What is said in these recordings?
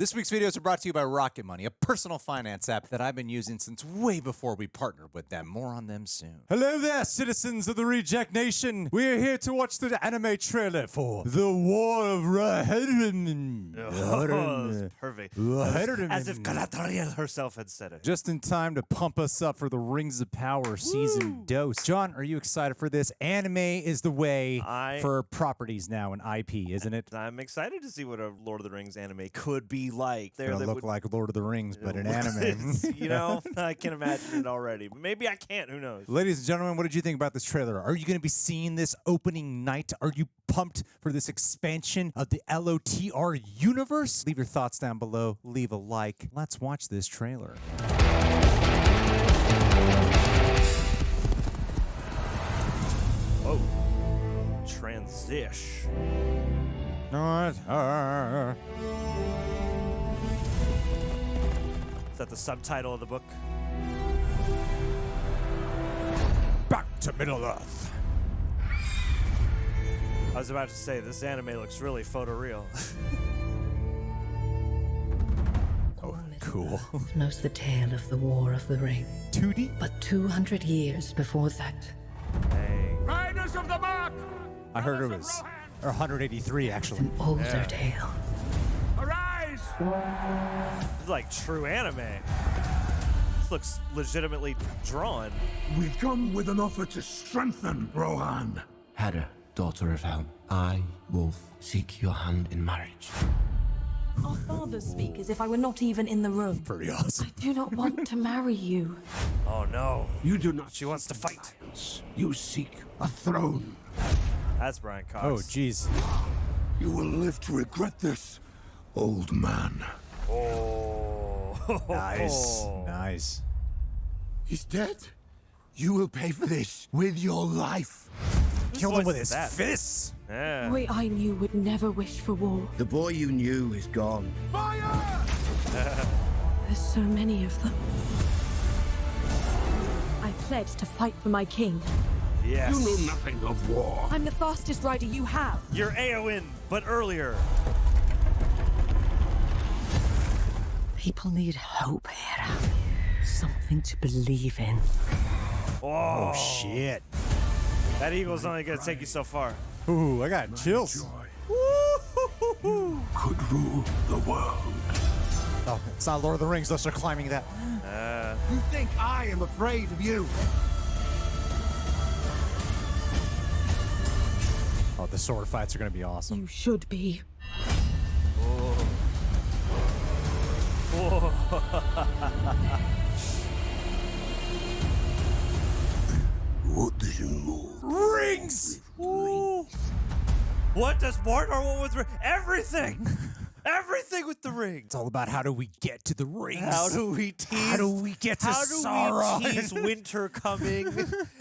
This week's videos are brought to you by Rocket Money, a personal finance app that I've been using since way before we partnered with them. More on them soon. Hello there, citizens of the Reject Nation. We are here to watch the anime trailer for The War of Rohirrim. Perfect. Rohirrim. As if Galadriel herself had said it. Just in time to pump us up for the Rings of Power season dose. John, are you excited for this? Anime is the way for properties now and IP, isn't it? I'm excited to see what a Lord of the Rings anime could be like. It's gonna look like Lord of the Rings, but in anime. You know, I can imagine it already. Maybe I can't. Who knows? Ladies and gentlemen, what did you think about this trailer? Are you going to be seeing this opening night? Are you pumped for this expansion of the LOTR Universe? Leave your thoughts down below. Leave a like. Let's watch this trailer. Oh. Transition. Not her. Is that the subtitle of the book? Back to Middle-earth. I was about to say, this anime looks really photoreal. Oh, cool. Knows the tale of the War of the Ring. 2D? But 200 years before that, Hey. Riders of the Mark! I heard it was 183, actually. an older tale. Arise! This is like true anime. This looks legitimately drawn. We come with an offer to strengthen Rohan. Hera, daughter of Helm, I, Wulf, seek your hand in marriage. Our fathers speak as if I were not even in the room. Pretty awesome. I do not want to marry you. Oh no. You do not. She wants to fight. Alliance. You seek a throne. That's Brian Cox. Oh, jeez. You will live to regret this, old man. Oh. Nice. Nice. He's dead. You will pay for this with your life. Killed him with voice his is that? fists. Yeah. Boy I knew would never wish for war. The boy you knew is gone. Fire! There's so many of them. I pledged to fight for my king. Yes. You know nothing of war. I'm the fastest rider you have. You're Eowyn, but earlier. People need hope, Hera. Something to believe in. Oh, Shit. that eagle's only gonna take you so far. Ooh, I got chills. Joy could rule the world. Oh, it's not Lord of the Rings, unless they're climbing that. You think I am afraid of you? Oh, the sword fights are going to be awesome. You should be. What do you know? Rings! What does Mordor want with everything? Everything with the ring. It's all about how do we get to the rings? How do we tease? How do we get to Sauron? we tease winter coming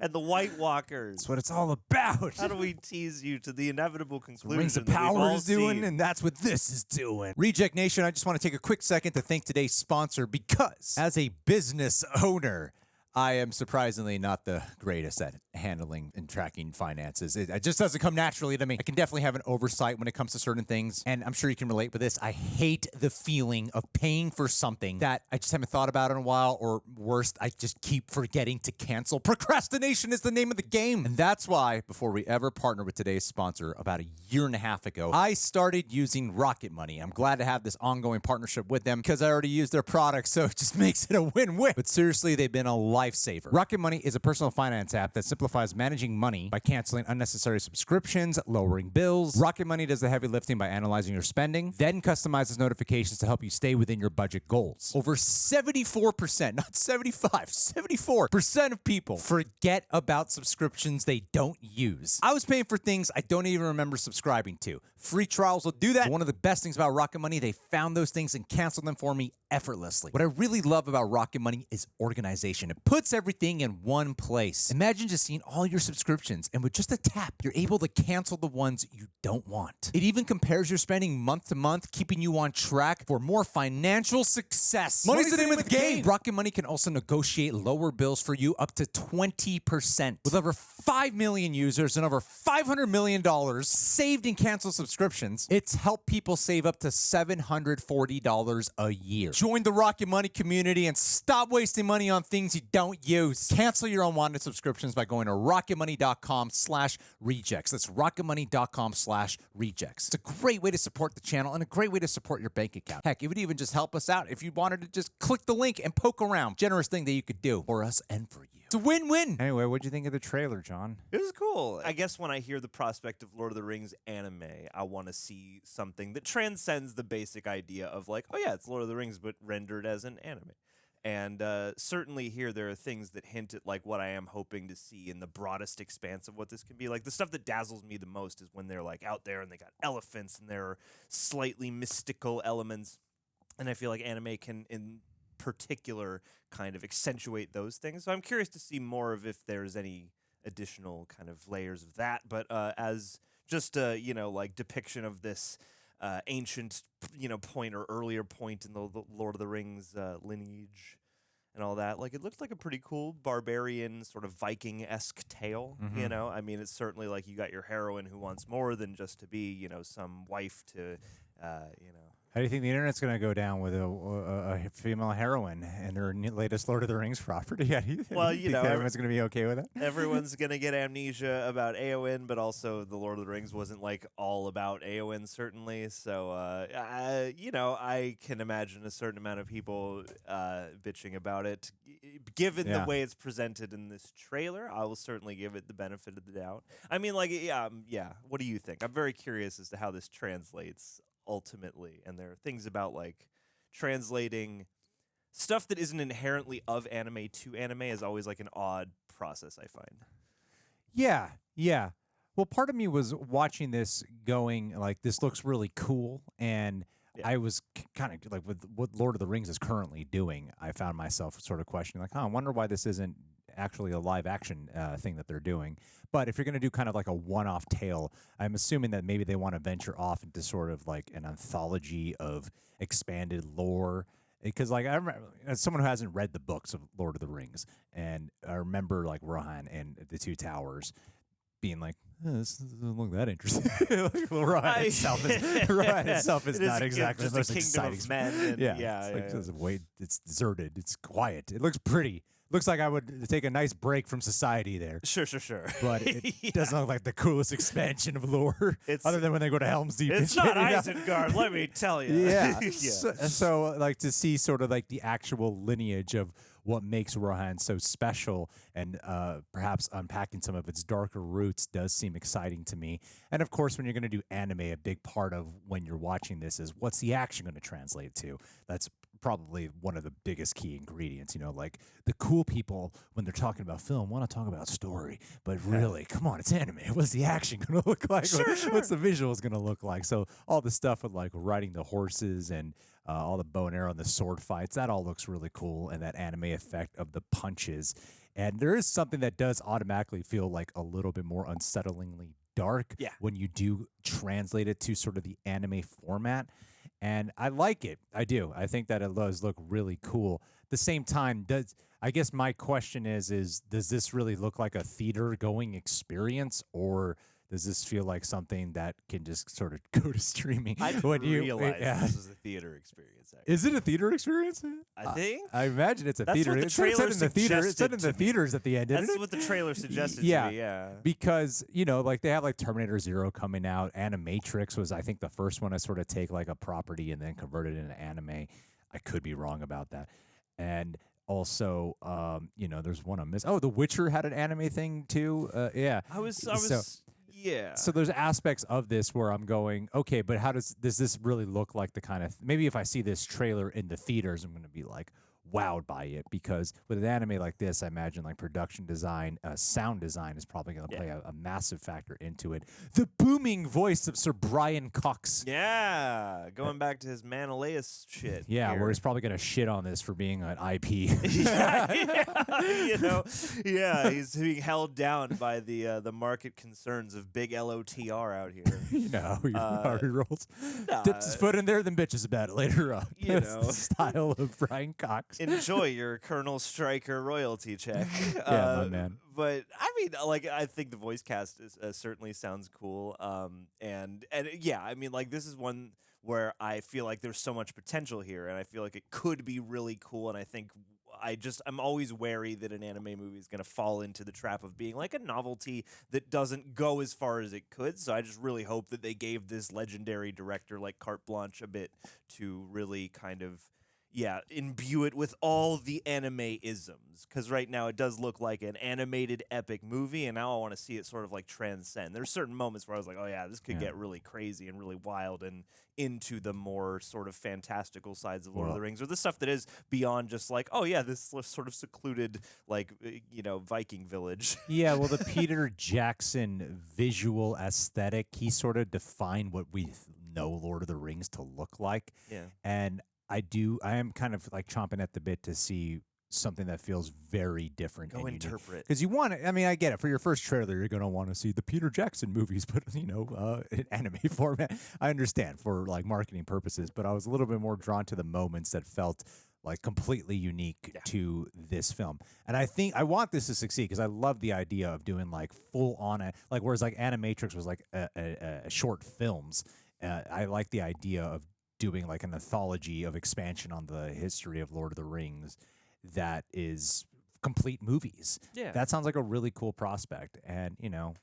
and the White Walkers? That's what it's all about. How do we tease you to the inevitable conclusion? Rings of that we've Power all is doing, seen? and that's what this is doing. Reject Nation, I just want to take a quick second to thank today's sponsor because as a business owner, I am surprisingly not the greatest at handling and tracking finances. It just doesn't come naturally to me. I can definitely have an oversight when it comes to certain things, and I'm sure you can relate with this. I hate the feeling of paying for something that I just haven't thought about in a while, or worst, I just keep forgetting to cancel. Procrastination is the name of the game. And that's why, before we ever partnered with today's sponsor, about a year and a half ago, I started using Rocket Money. I'm glad to have this ongoing partnership with them because I already use their products, so it just makes it a win-win. But seriously, they've been a lifesaver. Rocket Money is a personal finance app that simplifies managing money by canceling unnecessary subscriptions, lowering bills. Rocket Money does the heavy lifting by analyzing your spending, then customizes notifications to help you stay within your budget goals. Over 74%, not 75, 74% of people forget about subscriptions they don't use. I was paying for things I don't even remember subscribing to. Free trials will do that. One of the best things about Rocket Money, they found those things and canceled them for me effortlessly. What I really love about Rocket Money is organization. It puts everything in one place. Imagine just seeing all your subscriptions, and with just a tap, you're able to cancel the ones you don't want. It even compares your spending month to month, keeping you on track for more financial success. Money's the name of the game. Rocket Money can also negotiate lower bills for you up to 20%. With over 5 million users and over $500 million saved in canceled subscriptions, it's helped people save up to $740 a year. Join the Rocket Money community and stop wasting money on things you don't use. Cancel your unwanted subscriptions by going to rocketmoney.com/rejects. That's rocketmoney.com/rejects. It's a great way to support the channel and a great way to support your bank account. Heck, it would even just help us out if you wanted to just click the link and poke around. Generous thing that you could do for us and for you. It's a win-win. Anyway, what'd you think of the trailer, John? It was cool. I guess when I hear the prospect of Lord of the Rings anime, I want to see something that transcends the basic idea of like, oh yeah, it's Lord of the Rings, but rendered as an anime. And certainly here there are things that hint at like what I am hoping to see in the broadest expanse of what this can be. Like the stuff that dazzles me the most is when they're like out there and they got elephants and there are slightly mystical elements. And I feel like anime can, in particular, kind of accentuate those things. So I'm curious to see more of if there's any additional kind of layers of that. But as just a, like depiction of this ancient, point or earlier point in the Lord of the Rings lineage and all that, like it looks like a pretty cool barbarian sort of Viking-esque tale. I mean, it's certainly like you got your heroine who wants more than just to be, some wife to, How do you think the internet's going to go down with a female heroine and her latest Lord of the Rings property? Well, think everyone's going to be okay with it? Everyone's going to get amnesia about Éowyn, but also the Lord of the Rings wasn't like all about Éowyn, certainly. So, I can imagine a certain amount of people bitching about it. Given the way it's presented in this trailer, I will certainly give it the benefit of the doubt. I mean, like, what do you think? I'm very curious as to how this translates ultimately, and there are things about like translating stuff that isn't inherently of anime to anime is always like an odd process, I find. Yeah. Well, part of me was watching this going like, this looks really cool, and I was kind of like, with what Lord of the Rings is currently doing, I found myself sort of questioning like, I wonder why this isn't actually a live action thing that they're doing. But if you're going to do kind of like a one-off tale, I'm assuming that maybe they want to venture off into sort of like an anthology of expanded lore. Because like I remember, as someone who hasn't read the books of Lord of the Rings, and I remember like Rohan and the Two Towers being like, this doesn't look that interesting. Like, Rohan itself is not exactly the most exciting. It's deserted. It's quiet. It looks pretty. Looks like I would take a nice break from society there. Sure. But it doesn't look like the coolest expansion of lore, other than when they go to Helm's Deep. It's not Isengard, let me tell you. Yeah. So, like, to see sort of like the actual lineage of what makes Rohan so special, and perhaps unpacking some of its darker roots does seem exciting to me. And of course, when you're going to do anime, a big part of when you're watching this is what's the action going to translate to. That's probably one of the biggest key ingredients. Like the cool people, when they're talking about film, want to talk about story, but really, come on, it's anime. What's the action going to look like? Sure. What's the visuals going to look like? So all the stuff with like riding the horses and all the bow and arrow and the sword fights, that all looks really cool, and that anime effect of the punches. And there is something that does automatically feel like a little bit more unsettlingly dark when you do translate it to sort of the anime format. And I like it. I do. I think that it does look really cool. At the same time, I guess my question is does this really look like a theater-going experience, or does this feel like something that can just sort of go to streaming? I didn't realize this was a theater experience. Actually. Is it a theater experience? I think. I imagine it's a That's theater. What the It's trailer said in the theater. It's said in the suggested to me. theaters at the end. That's isn't it? what the trailer suggested to me. Yeah. Because like they have like Terminator Zero coming out. Animatrix was, I think, the first one to sort of take like a property and then convert it into anime. I could be wrong about that. And also, there's one I missed. Oh, The Witcher had an anime thing too. Yeah. I was. Yeah. So there's aspects of this where I'm going, okay, but how does this really look like the kind of maybe if I see this trailer in the theaters, I'm going to be like, wowed by it, because with an anime like this, I imagine like production design, sound design is probably going to play a massive factor into it. The booming voice of Sir Brian Cox. Yeah, going back to his Menelaus shit. Yeah, here. where he's probably going to shit on this for being an IP. He's being held down by the market concerns of big LOTR out here. How he rolls. Dips his foot in there, then bitches about it later on. You That's know. the style of Brian Cox. Enjoy your Colonel Stryker royalty check. My man. But I mean, like, I think the voice cast is, certainly sounds cool. And yeah, I mean, like, this is one where I feel like there's so much potential here, and I feel like it could be really cool. And I think I'm always wary that an anime movie is going to fall into the trap of being like a novelty that doesn't go as far as it could. So I just really hope that they gave this legendary director like carte blanche a bit to really kind of, imbue it with all the anime isms. Because right now it does look like an animated epic movie, and now I want to see it sort of like transcend. There's certain moments where I was like, oh yeah, this could get really crazy and really wild and into the more sort of fantastical sides of Lord of the Rings, or the stuff that is beyond just like, oh yeah, this sort of secluded, like, Viking village. Yeah, well, the Peter Jackson visual aesthetic, he sort of defined what we know Lord of the Rings to look like. Yeah. And I am kind of like chomping at the bit to see something that feels very different. Go interpret. Because you want to, I mean, I get it. For your first trailer, you're going to want to see the Peter Jackson movies, but, in anime format. I understand for like marketing purposes, but I was a little bit more drawn to the moments that felt like completely unique to this film. And I think I want this to succeed because I love the idea of doing like full on, like, whereas like Animatrix was like a short films. I like the idea of doing like an anthology of expansion on the history of Lord of the Rings that is complete movies. Yeah. That sounds like a really cool prospect. And,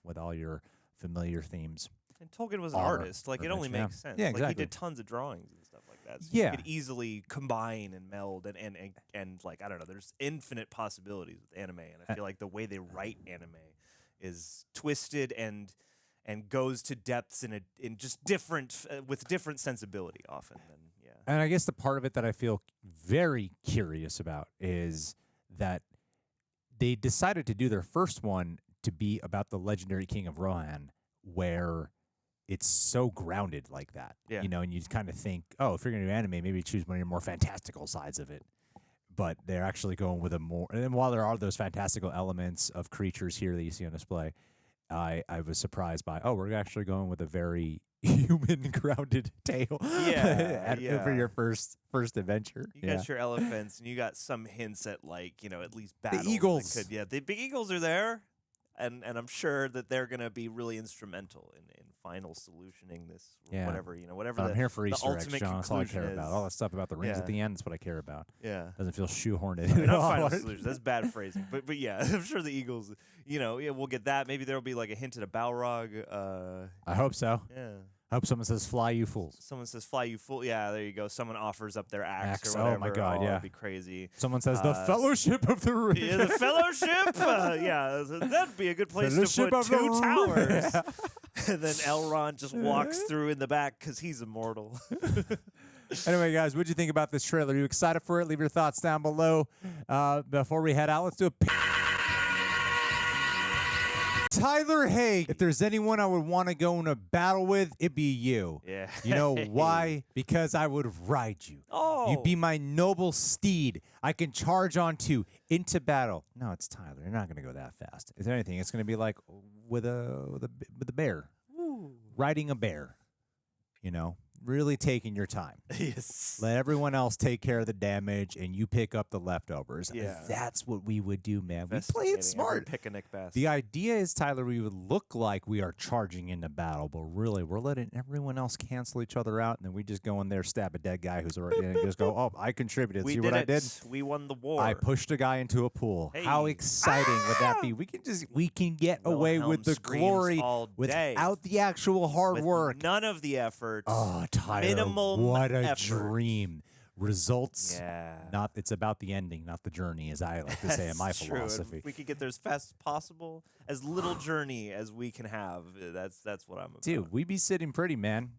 with all your familiar themes. And Tolkien was an Armor, artist. Like, it pretty only much, makes sense. Yeah, Like, he exactly. did tons of drawings and stuff like that. So Yeah. you could easily combine and meld and like, I don't know, there's infinite possibilities with anime. And I feel like the way they write anime is twisted and goes to depths in just different, with different sensibility often. And I guess the part of it that I feel very curious about is that they decided to do their first one to be about the legendary King of Rohan, where it's so grounded like that. Yeah. And you kind of think, oh, if you're going to do anime, maybe choose one of your more fantastical sides of it. But they're actually going with a more, and while there are those fantastical elements of creatures here that you see on display, I was surprised by, we're actually going with a very human grounded tale for your first adventure. You got your elephants, and you got some hints at, like, at least battles. The eagles. The big eagles are there, and I'm sure that they're going to be really instrumental in final solutioning this, whatever I'm here for the Easter eggs, ultimate John. That's all I care conclusion about. is. All that stuff about the rings Yeah. at the end, that's what I care about. Yeah. Doesn't feel shoehorned Not in. final solution. That's bad phrasing. But yeah, I'm sure the Eagles, we'll get that. Maybe there'll be like a hint at a Balrog. I hope so. Yeah. I hope someone says, "Fly, you fools." Someone says, "Fly, you fool." Yeah, there you go. Someone offers up their axe or Oh, whatever. my God, yeah. That'd be crazy. Someone says, "The Fellowship of the Ring." Yeah, the Fellowship. That'd be a good place Fellowship to of put the two Ring. towers. And then Elrond just walks through in the back because he's immortal. Anyway, guys, what'd you think about this trailer? Are you excited for it? Leave your thoughts down below. Before we head out, let's do a Tyler Haig. If there's anyone I would want to go in a battle with, it'd be you. Yeah. You know why? Because I would ride you. Oh. You'd be my noble steed. I can charge onto into battle. No, it's Tyler. You're not going to go that fast. If anything, it's going to be like with a bear. Ooh. Riding a bear. Really taking your time. Yes. Let everyone else take care of the damage, and you pick up the leftovers. Yeah. That's what we would do, man. We play Investigating it every smart. Picnic basket. The idea is, Tyler, we would look like we are charging into battle, but really we're letting everyone else cancel each other out, and then we just go in there, stab a dead guy who's already, and just go, oh, I contributed. We See did what I it. did? We won the war. I pushed a guy into a pool. How Hey. exciting would that be? We can get away Wilhelm with the screams glory all day. without the actual hard With work. none of the effort. Oh, Tyler, Minimum what a effort. dream. Results, Yeah. it's about the ending, not the journey, as I like to say in my That's true. And philosophy. if we could get there as fast as possible, as little journey as we can have, that's what I'm about. Dude, we be sitting pretty, man.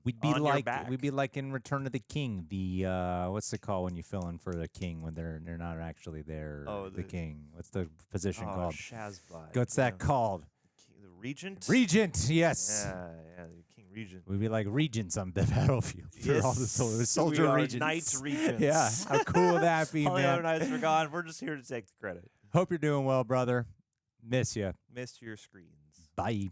We'd be on your like back. we'd be like in Return of the King. The what's it called when you fill in for the king when they're not actually there? Oh, the king. What's the position oh, called? Shazbot. What's that called? The regent. Regent. Yes. Yeah, the king regent. We'd be like regents on the battlefield for all the soldier we are regents. knight regents. Yeah. How cool would that be, all the other man? knights are gone. We're just here to take the credit. Hope you're doing well, brother. Miss you. Miss your screens. Bye.